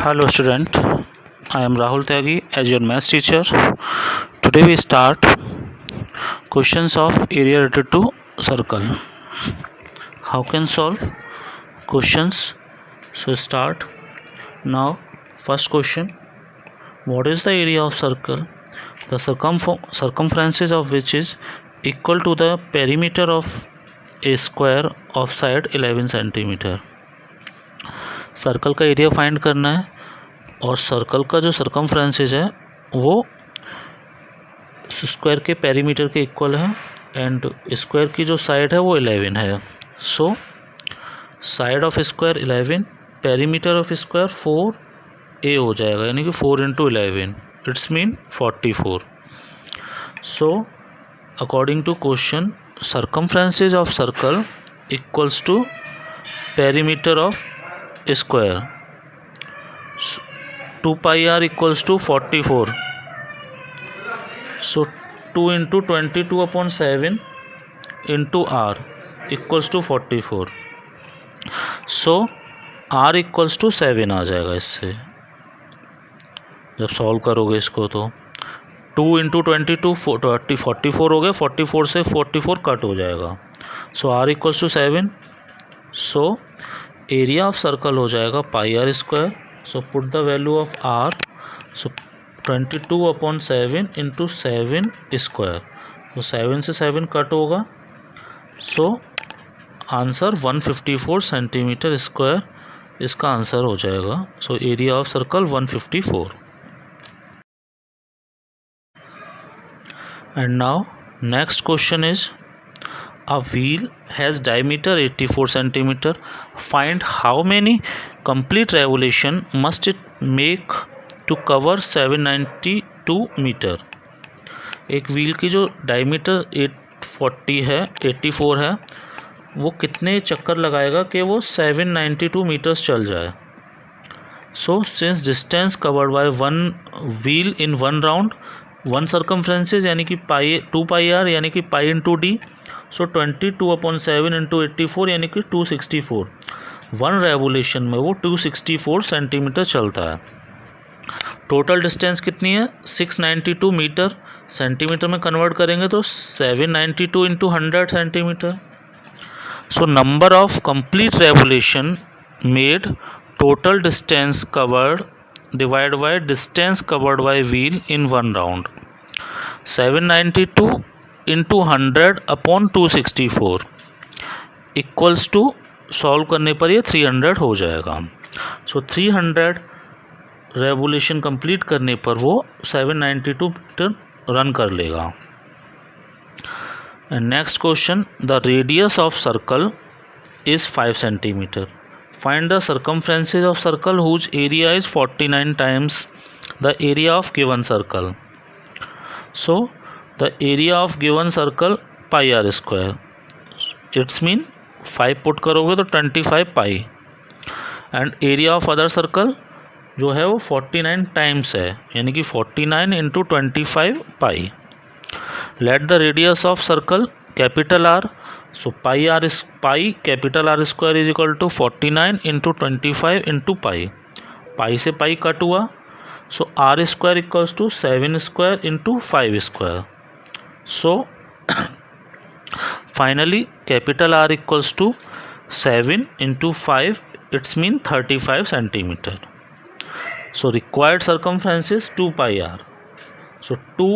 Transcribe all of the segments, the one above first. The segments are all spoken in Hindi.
Hello student, I am Rahul Tyagi as your maths teacher. Today we start questions of area related to circle. How can solve questions? So start. Now first question, what is the area of circle? The circumferences of which is equal to the perimeter of a square of side 11 cm. Circle का एरिया फाइंड करना है और सर्कल का जो सर्कमफ्रेंसेस है वो स्क्वायर के पेरीमीटर के इक्वल है एंड स्क्वायर की जो साइड है वो 11 है. So side of square 11, perimeter of square 4a हो जाएगा, यानी कि 4 × 11 it's mean 44. So according to question circumferences of circle equals to perimeter of square. 2 pi r equals to 44. So 2 into 22/7 into r equals to 44. So r equals to 7 आ जाएगा. इससे जब सॉल्व करोगे इसको तो 2 into 22 44 हो गया, 44 से 44 कट हो जाएगा. So r equals to 7. So area of circle हो जाएगा pi r square. So put the value of r. So 22/7 into 7 square. So 7 से 7 कट होगा. So आंसर 154 सेंटीमीटर स्क्वायर इसका आंसर हो जाएगा. So area of circle 154. And now next question is, a wheel has diameter 84 centimeter. Find how many complete revolution must it make to cover 792 metre. एक व्हील की जो डायमीटर 840 है 84 है, वो कितने चक्कर लगाएगा कि वो 792 मीटर्स चल जाए. So since distance covered by one wheel in one round, one circumferences यानी कि टू पाई आर यानी कि पाई इंटू डी. सो 22/7 इंटू 84 यानी कि 264. वन रेवोल्यूशन में वो 264 सेंटीमीटर चलता है. टोटल डिस्टेंस कितनी है 692 मीटर. सेंटीमीटर में कन्वर्ट करेंगे तो 792 into 100 centimetre. So number of complete revolution made, total distance covered divide by distance covered by wheel in one round. 792 into 100/264 equals to, solve करने पर ये 300 हो जाएगा. सो 300 रेवोल्यूशन कंप्लीट करने पर वो 792 मीटर रन कर लेगा. Next question, the radius of circle is 5 centimetre. Find the circumferences of circle whose area is 49 times the area of given circle. So the area of given circle pi r square, it's mean 5 put करोगे तो 25 pi. And area of other circle जो है वो 49 टाइम्स है, यानी कि 49 into 25 pi. Let the radius of circle capital R. So pi capital R square is equal to 49 into 25 into pi. Pi से पाई कट हुआ. So r square equals to 7 square into 5 square. So finally capital R equals to 7 into 5, it's mean 35 centimeter. So required circumference is 2 pi r. So 2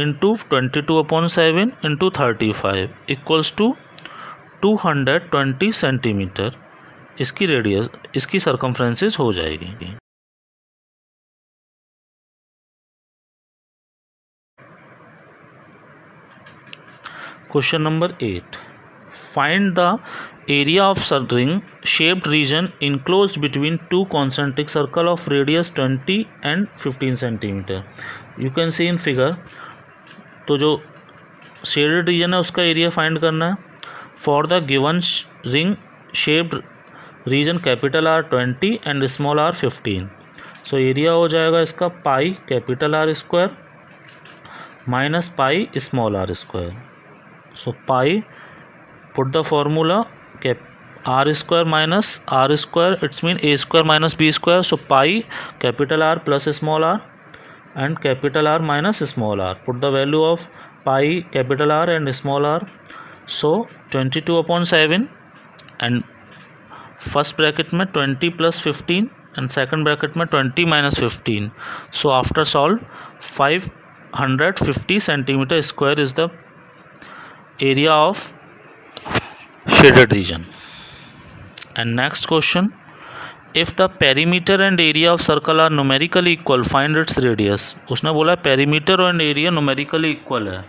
into 22/7 into 35 equals to 220 centimeter. इसकी रेडियस, इसकी सर्कमफ्रेंसेस हो जाएगी. Question number 8. Find the area of ring shaped region enclosed between two concentric circle of radius 20 and 15 centimeter. You can see in figure. तो जो शेडेड रीजन है उसका एरिया फाइंड करना है. For the given ring shaped region capital R 20 and small r 15. So area हो जाएगा इसका pi capital R square minus pi small r square. So pi, put the formula r square minus r square, it's mean a square minus b square. So pi capital R plus small r and capital R minus small r. Put the value of pi capital R and small r. So 22/7 and first bracket में 20 + 15 एंड सेकंड ब्रैकेट में 20 - 15. So after solve 550 centimetre square is the area of shaded region. And next question, if the perimeter and area of circle are numerically equal find its radius. उसने बोला perimeter and area numerically equal है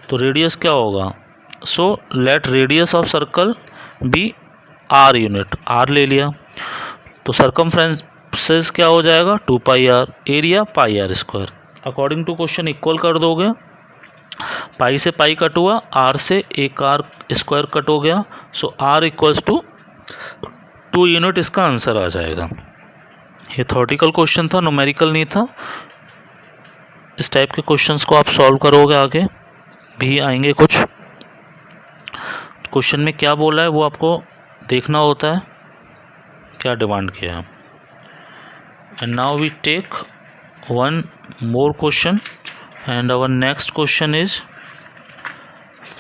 तो रेडियस क्या होगा. So let radius of circle be r unit, r ले लिया तो सर्कमफ्रेंसेस क्या हो जाएगा 2πr, area πr². According to question equal कर दोगे, पाई से पाई कट हुआ, आर से एक आर स्क्वायर कट हो गया. सो आर इक्वल्स टू 2 यूनिट इसका आंसर आ जाएगा. ये थ्योरेटिकल क्वेश्चन था, न्यूमेरिकल नहीं था. इस टाइप के क्वेश्चंस को आप सॉल्व करोगे आगे भी आएंगे. कुछ क्वेश्चन में क्या बोला है वो आपको देखना होता है, क्या डिमांड किया है. And now we take one more question and our next question is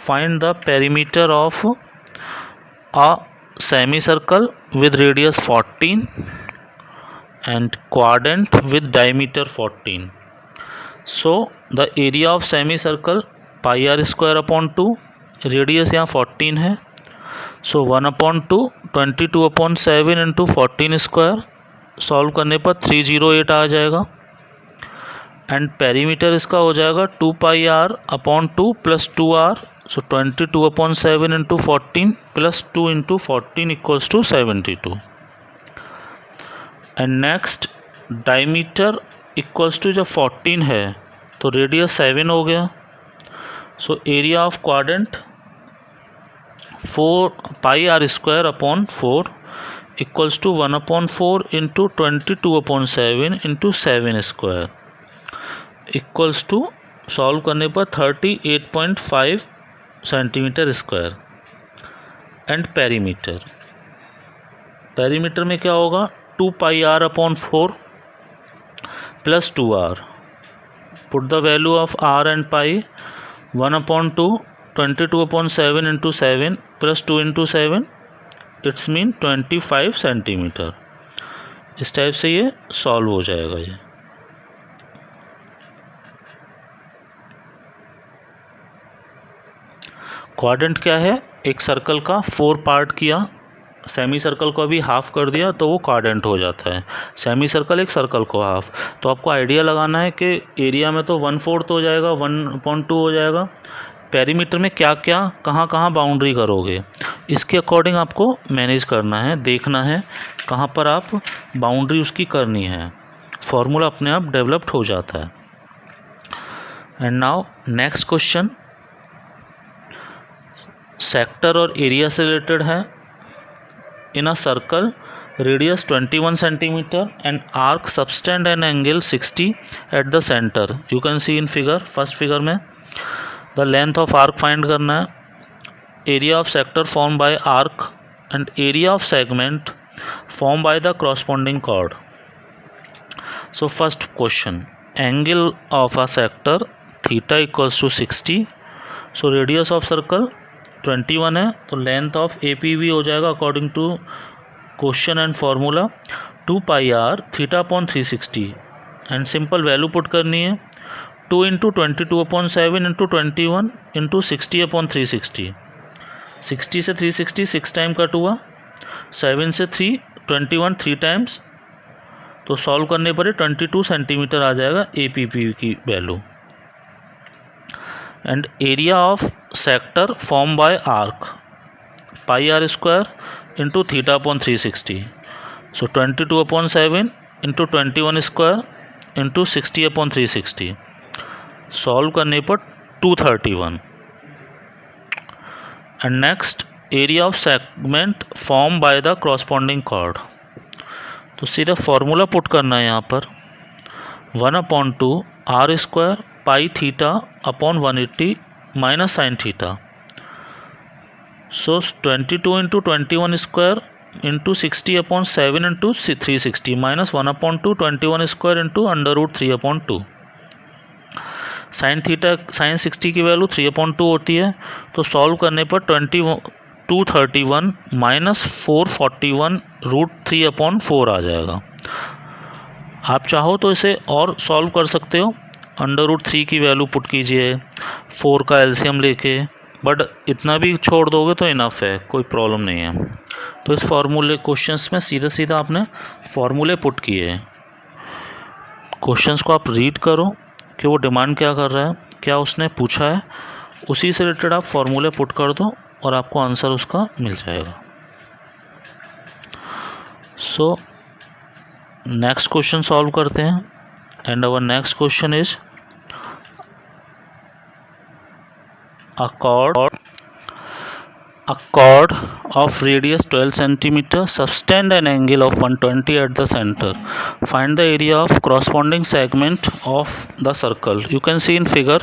find the perimeter of a semi circle with radius 14 and quadrant with diameter 14. So the area of semi circle πr²/2, radius यहाँ 14 है. सो 1/2 22/7 इंटू 14². सॉल्व करने पर 308 आ जाएगा. एंड पेरीमीटर इसका हो जाएगा 2πr/2 + 2r. So 22/7 into 14 + 2 into 14 = 72. And next diameter equals to जब 14 है तो रेडियस 7 हो गया. So area of quadrant 4πr²/4 equals to 1/4 into 22/7 into 7² equals to, solve करने पर 38.5 सेंटीमीटर स्क्वायर. एंड पेरीमीटर में क्या होगा 2πr/4 + 2r. Put the value of r and pi. 1/2 22/7 into 7 + 2 into 7 it's mean 25 centimetre. इस टाइप से ये सॉल्व हो जाएगा. ये क्वाड्रेंट क्या है, एक सर्कल का 4 पार्ट किया, सेमी सर्कल को अभी हाफ कर दिया तो वो क्वाड्रेंट हो जाता है. सेमी सर्कल एक सर्कल को हाफ. तो आपको आइडिया लगाना है कि एरिया में तो 1/4 हो जाएगा, 1/2 हो जाएगा. पेरीमीटर में क्या क्या कहाँ कहाँ बाउंड्री करोगे, इसके अकॉर्डिंग आपको मैनेज करना है, देखना है कहाँ पर आप बाउंड्री उसकी करनी है. फॉर्मूला अपने आप डेवलप्ड हो जाता है. And now next question sector और एरिया से रिलेटेड है. In a circle radius 21 centimetre and arc subtend an angle 60 at the centre. You can see in figure, first figure में the length of arc find करना है. Area of sector form by arc and area of segment form by the corresponding chord. So first question, angle of a sector theta equals to 60. So radius of circle 21 है तो लेंथ ऑफ APV हो जाएगा according to question and formula 2πr θ/360. And simple value put करनी है 2 इंटू 22/7 इंटू 21 इंटू 60/360. 60 से 360 6 टाइम कट हुआ, 7 से 3 21 3 टाइम्स. तो सॉल्व करने पर 22 सेंटीमीटर आ जाएगा APV की वैल्यू. And area of sector form by arc πr² into θ/360. So 22/7 into 21² into 60/360. Solve करने पर 231. And next area of segment form by the corresponding chord. तो सीधा फॉर्मूला पुट करना है यहाँ पर 1/2 r² π θ/180 - sin θ. So 22 into 21 square into 60 upon 7 into 360 minus 1 upon 2 21 square into under root 3 upon 2. Sign 60 की वैल्यू 3/2 होती है, तो सॉल्व करने पर 231 माइनस 441 रूट 3/4 आ जाएगा। आप चाहो तो इसे और सॉल्व कर सकते हो, अंडर रूट 3 की वैल्यू पुट कीजिए 4 का एलसीएम लेके, बट इतना भी छोड़ दोगे तो इनफ है, कोई प्रॉब्लम नहीं है। तो इस फार्मूले क्वेश्चंस में सीधा सीधा आपने फार्मूले पुट किए हैं। क्वेश्चंस को आप रीड करो कि वो डिमांड क्या कर रहा है, क्या उसने पूछा है, उसी से रिलेटेड आप फार्मूले पुट कर दो और आपको आंसर उसका मिल जाएगा। सो नेक्स्ट क्वेश्चन सॉल्व करते हैं, and our next question is a chord of radius 12 cm subtend an angle of 120 at the center. Find the area of corresponding segment of the circle. You can see in figure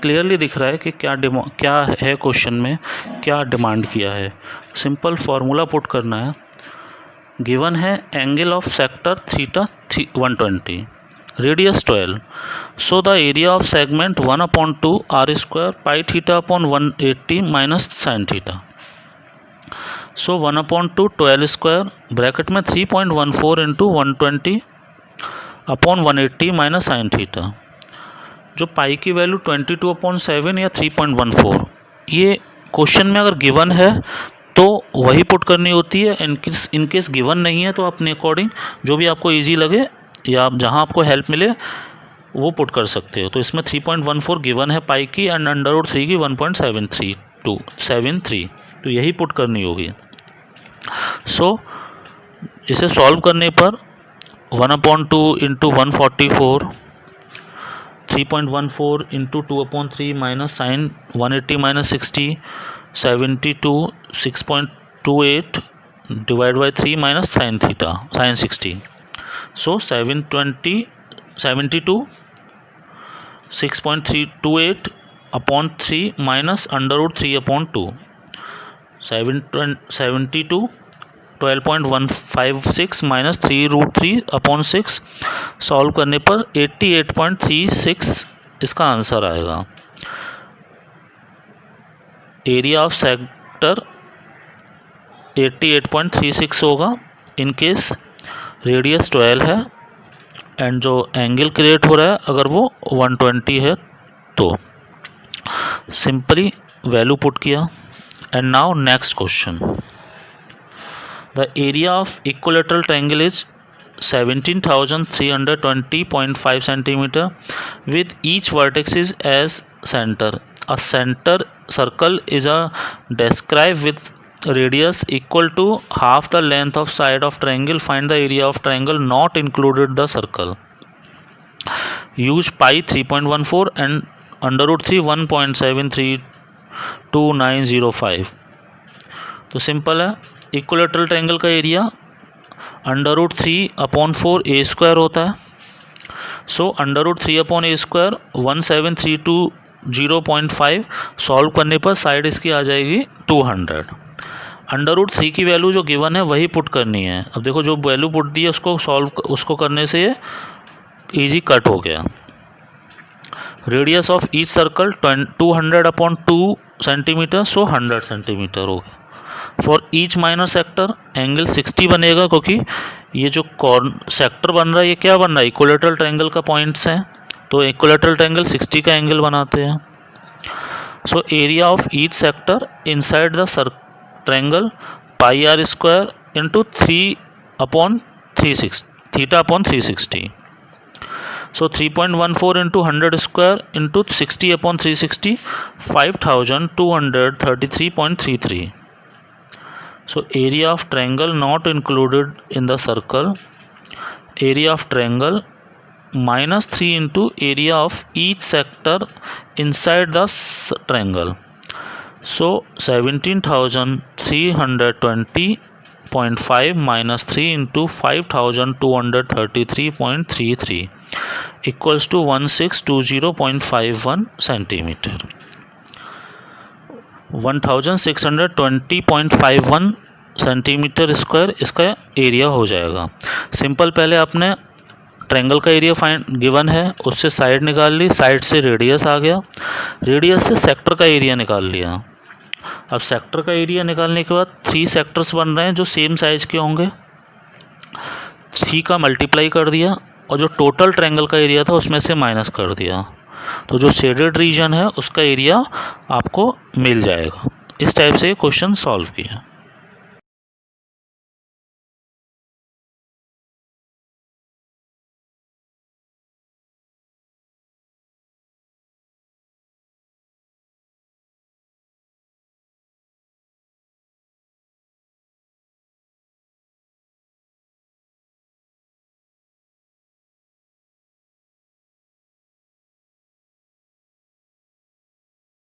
clearly दिख रहा है कि क्या है क्वेश्चन में, क्या डिमांड किया है। सिंपल फार्मूला पुट करना है। गिवन है angle of sector theta 120, radius 12, so the area of segment 1/2 r square pi theta upon 180 minus sine theta. So 1/2 12 square bracket में 3.14 into 120 upon 180 minus sine theta. जो पाई की वैल्यू 22/7 या 3.14, ये क्वेश्चन में अगर गिवन है तो वही पुट करनी होती है। इनकेस गिवन नहीं है तो अपने अकॉर्डिंग जो भी आपको ईजी लगे या जहाँ आपको हेल्प मिले वो पुट कर सकते हो। तो इसमें 3.14 गिवन है पाई की, एंड अंडर रूट 3 की 1.73, तो यही पुट करनी होगी। सो इसे सॉल्व करने पर 1/2 into 144, 3.14 into 2/3 minus sine 180 minus 60, 72, 6.28 divide by 3 minus sine theta sine 60। So 72 6.328 upon 3 minus under root 3/2, 72 12.156 minus 3√3/6, solve करने पर 88.36 इसका आंसर आएगा। एरिया ऑफ सेक्टर 88.36 होगा इनकेस रेडियस 12 है, एंड जो एंगल क्रिएट हो रहा है अगर वो 120 है तो सिंपली वैल्यू पुट किया। And now next question, the area of equilateral triangle is 17,320.5 centimeter with each vertex is as center. A center circle is described with radius equal to half the length of side of triangle. Find the area of triangle not included the circle. Use pi 3.14 and under root 3 1.732905. तो सिंपल है, इक्विलेटरल ट्रायंगल का area under root 3/4 a square होता है। So under root 3/a square 1732.05, solve करने पर साइड इसकी आ जाएगी 200। अंडर रूट 3 की वैल्यू जो गिवन है वही पुट करनी है। अब देखो जो वैल्यू पुट दी है उसको करने से ये ईजी कट हो गया। Radius of each circle 200/2 centimetre, so 100 centimetre हो गया। For each minor sector angle 60 बनेगा, क्योंकि ये जो सेक्टर बन रहा है ये क्या बन रहा है, इक्विलेटरल ट्रायंगल का पॉइंट्स हैं, तो इक्विलेटरल ट्रायंगल 60 का एंगल बनाते हैं। So area of each sector inside the triangle pi r square into 3/360 थीटा/360। So 3.14 into 100 square into 60/360 5233.33। So area of triangle not included in the circle, area of triangle minus 3 into area of each sector inside the triangle. So 17,320.5 minus 3 into 5233.33 equals to 1620.51 centimeter. 1620.51 centimetre square इसका एरिया हो जाएगा। सिंपल, पहले आपने ट्रायंगल का एरिया फाइंड गिवन है, उससे साइड निकाल ली, साइड से रेडियस आ गया, रेडियस से सेक्टर का एरिया निकाल लिया। अब सेक्टर का एरिया निकालने के बाद 3 सेक्टर्स बन रहे हैं जो सेम साइज़ के होंगे, 3 का मल्टीप्लाई कर दिया और जो टोटल ट्रायंगल का एरिया था उसमें से माइनस कर दिया, तो जो शेडेड रीजन है उसका एरिया आपको मिल जाएगा। इस टाइप से क्वेश्चन सॉल्व किया।